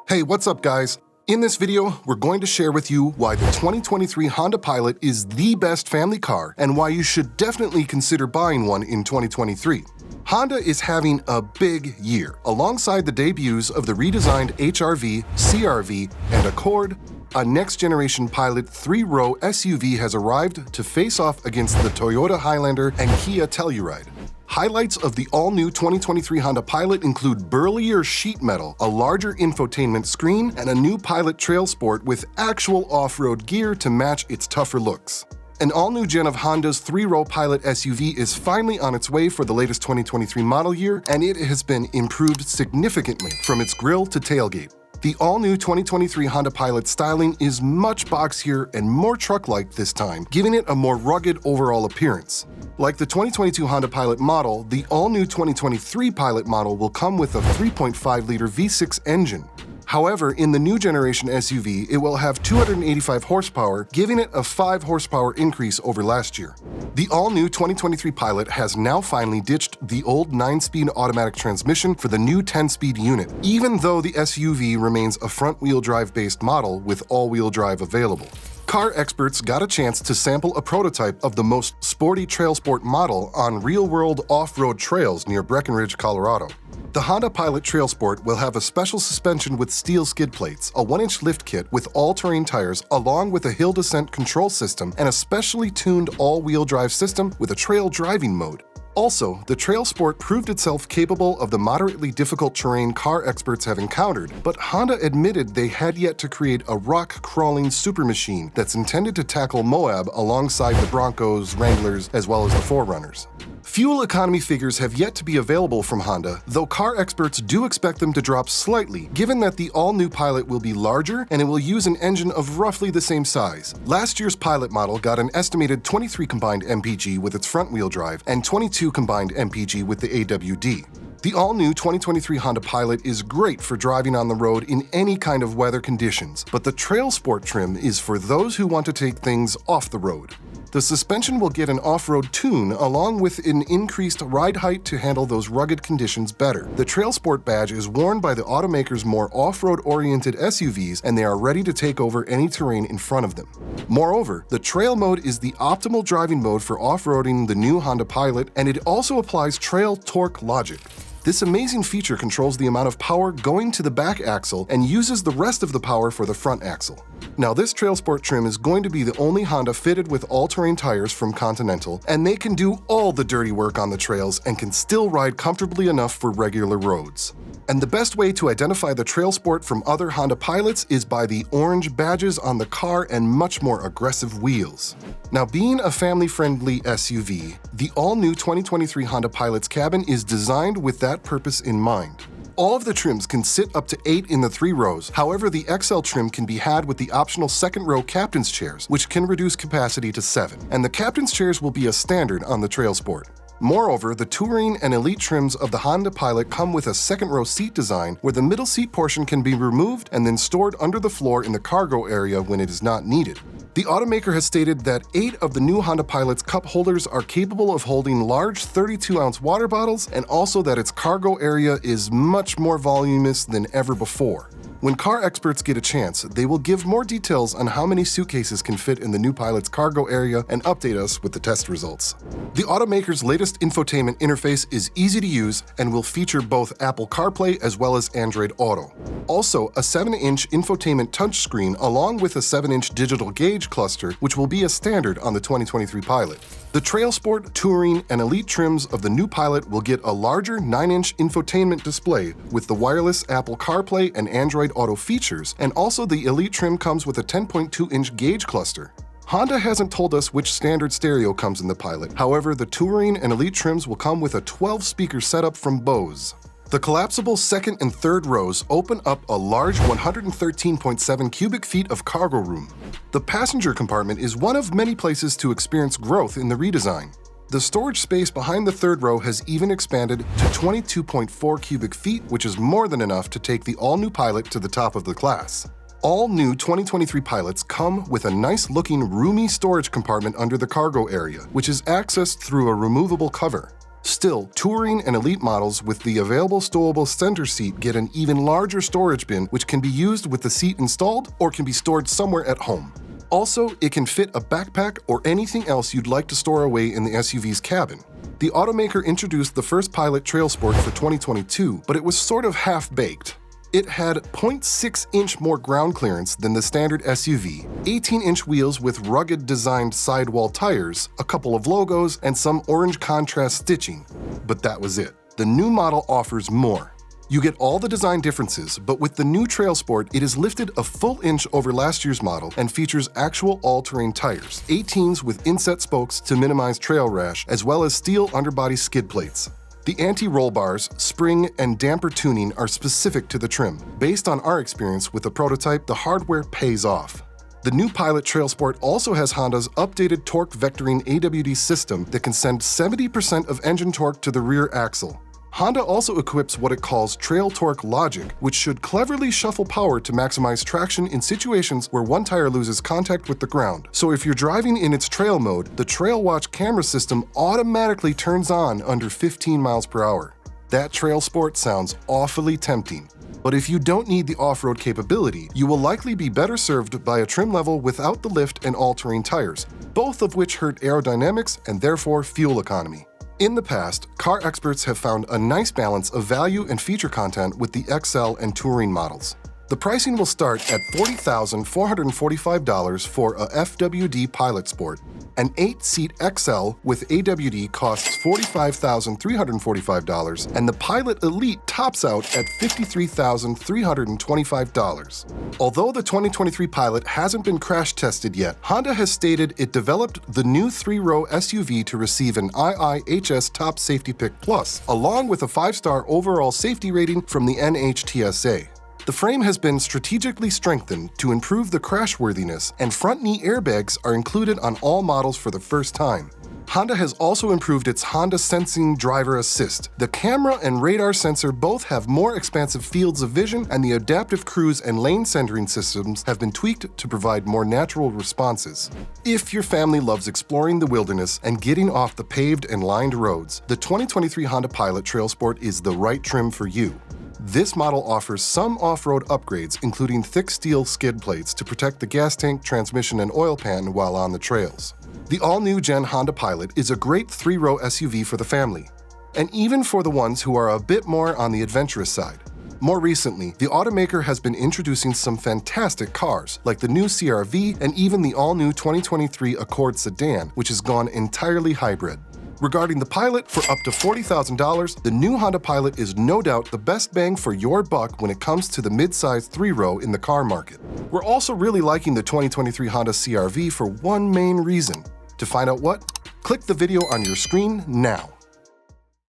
Hey, what's up guys? In this video, we're going to share with you why the 2023 Honda Pilot is the best family car and why you should definitely consider buying one in 2023. Honda is having a big year. Alongside the debuts of the redesigned HR-V, CR-V, and Accord, a next-generation Pilot 3-row SUV has arrived to face off against the Toyota Highlander and Kia Telluride. Highlights of the all-new 2023 Honda Pilot include burlier sheet metal, a larger infotainment screen, and a new Pilot TrailSport with actual off-road gear to match its tougher looks. An all-new gen of Honda's 3-row Pilot SUV is finally on its way for the latest 2023 model year, and it has been improved significantly from its grille to tailgate. The all-new 2023 Honda Pilot styling is much boxier and more truck-like this time, giving it a more rugged overall appearance. Like the 2022 Honda Pilot model, the all-new 2023 Pilot model will come with a 3.5-liter V6 engine. However, in the new generation SUV, it will have 285 horsepower, giving it a 5 horsepower increase over last year. The all-new 2023 Pilot has now finally ditched the old 9-speed automatic transmission for the new 10-speed unit, even though the SUV remains a front-wheel drive-based model with all-wheel drive available. Car experts got a chance to sample a prototype of the most sporty TrailSport model on real-world off-road trails near Breckenridge, Colorado. The Honda Pilot TrailSport will have a special suspension with steel skid plates, a 1-inch lift kit with all-terrain tires, along with a hill descent control system and a specially tuned all-wheel drive system with a trail driving mode. Also, the TrailSport proved itself capable of the moderately difficult terrain car experts have encountered, but Honda admitted they had yet to create a rock-crawling super machine that's intended to tackle Moab alongside the Broncos, Wranglers, as well as the 4Runners. Fuel economy figures have yet to be available from Honda, though car experts do expect them to drop slightly, given that the all-new Pilot will be larger and it will use an engine of roughly the same size. Last year's Pilot model got an estimated 23 combined mpg with its front-wheel drive and 22 combined mpg with the AWD. The all-new 2023 Honda Pilot is great for driving on the road in any kind of weather conditions, but the TrailSport trim is for those who want to take things off the road. The suspension will get an off-road tune along with an increased ride height to handle those rugged conditions better. The TrailSport badge is worn by the automaker's more off-road oriented SUVs, and they are ready to take over any terrain in front of them. Moreover, the Trail mode is the optimal driving mode for off-roading the new Honda Pilot, and it also applies trail torque logic. This amazing feature controls the amount of power going to the back axle and uses the rest of the power for the front axle. Now, this TrailSport trim is going to be the only Honda fitted with all-terrain tires from Continental, and they can do all the dirty work on the trails and can still ride comfortably enough for regular roads. And the best way to identify the TrailSport from other Honda Pilots is by the orange badges on the car and much more aggressive wheels. Now, being a family-friendly SUV, the all-new 2023 Honda Pilot's cabin is designed with that purpose in mind. All of the trims can sit up to 8 in the 3 rows, however the XL trim can be had with the optional second-row captain's chairs, which can reduce capacity to 7, and the captain's chairs will be a standard on the TrailSport. Moreover, the Touring and Elite trims of the Honda Pilot come with a second-row seat design where the middle seat portion can be removed and then stored under the floor in the cargo area when it is not needed. The automaker has stated that 8 of the new Honda Pilot's cup holders are capable of holding large 32-ounce water bottles, and also that its cargo area is much more voluminous than ever before. When car experts get a chance, they will give more details on how many suitcases can fit in the new Pilot's cargo area and update us with the test results. The automaker's latest infotainment interface is easy to use and will feature both Apple CarPlay as well as Android Auto. Also, a 7-inch infotainment touchscreen along with a 7-inch digital gauge cluster, which will be a standard on the 2023 Pilot. The TrailSport, Touring, and Elite trims of the new Pilot will get a larger 9-inch infotainment display with the wireless Apple CarPlay and Android Auto features, and also the Elite trim comes with a 10.2-inch gauge cluster. Honda hasn't told us which standard stereo comes in the Pilot, however the Touring and Elite trims will come with a 12-speaker setup from Bose. The collapsible second and third rows open up a large 113.7 cubic feet of cargo room. The passenger compartment is one of many places to experience growth in the redesign. The storage space behind the third row has even expanded to 22.4 cubic feet, which is more than enough to take the all-new Pilot to the top of the class. All new 2023 Pilots come with a nice-looking roomy storage compartment under the cargo area, which is accessed through a removable cover. Still, touring and elite models with the available stowable center seat get an even larger storage bin which can be used with the seat installed or can be stored somewhere at home. Also, it can fit a backpack or anything else you'd like to store away in the SUV's cabin. The automaker introduced the first Pilot TrailSport for 2022, but it was sort of half-baked. It had 0.6-inch more ground clearance than the standard SUV, 18-inch wheels with rugged designed sidewall tires, a couple of logos, and some orange contrast stitching. But that was it. The new model offers more. You get all the design differences, but with the new TrailSport, it is lifted a full inch over last year's model and features actual all-terrain tires, 18s with inset spokes to minimize trail rash, as well as steel underbody skid plates. The anti-roll bars, spring, and damper tuning are specific to the trim. Based on our experience with the prototype, the hardware pays off. The new Pilot TrailSport also has Honda's updated torque vectoring AWD system that can send 70% of engine torque to the rear axle. Honda also equips what it calls Trail Torque Logic, which should cleverly shuffle power to maximize traction in situations where one tire loses contact with the ground. So if you're driving in its trail mode, the Trail Watch camera system automatically turns on under 15 miles per hour. That TrailSport sounds awfully tempting. But if you don't need the off-road capability, you will likely be better served by a trim level without the lift and all-terrain tires, both of which hurt aerodynamics and therefore fuel economy. In the past, car experts have found a nice balance of value and feature content with the XL and Touring models. The pricing will start at $40,445 for a FWD Pilot Sport. An 8-seat XL with AWD costs $45,345, and the Pilot Elite tops out at $53,325. Although the 2023 Pilot hasn't been crash tested yet, Honda has stated it developed the new 3-row SUV to receive an IIHS Top Safety Pick Plus, along with a 5-star overall safety rating from the NHTSA. The frame has been strategically strengthened to improve the crashworthiness, and front knee airbags are included on all models for the first time. Honda has also improved its Honda Sensing Driver Assist. The camera and radar sensor both have more expansive fields of vision, and the adaptive cruise and lane centering systems have been tweaked to provide more natural responses. If your family loves exploring the wilderness and getting off the paved and lined roads, the 2023 Honda Pilot TrailSport is the right trim for you. This model offers some off-road upgrades, including thick steel skid plates to protect the gas tank, transmission, and oil pan while on the trails. The all-new Gen Honda Pilot is a great 3-row SUV for the family, and even for the ones who are a bit more on the adventurous side. More recently, the automaker has been introducing some fantastic cars, like the new CR-V and even the all-new 2023 Accord sedan, which has gone entirely hybrid. Regarding the Pilot, for up to $40,000, the new Honda Pilot is no doubt the best bang for your buck when it comes to the mid-size 3-row in the car market. We're also really liking the 2023 Honda CR-V for one main reason. To find out what, click the video on your screen now.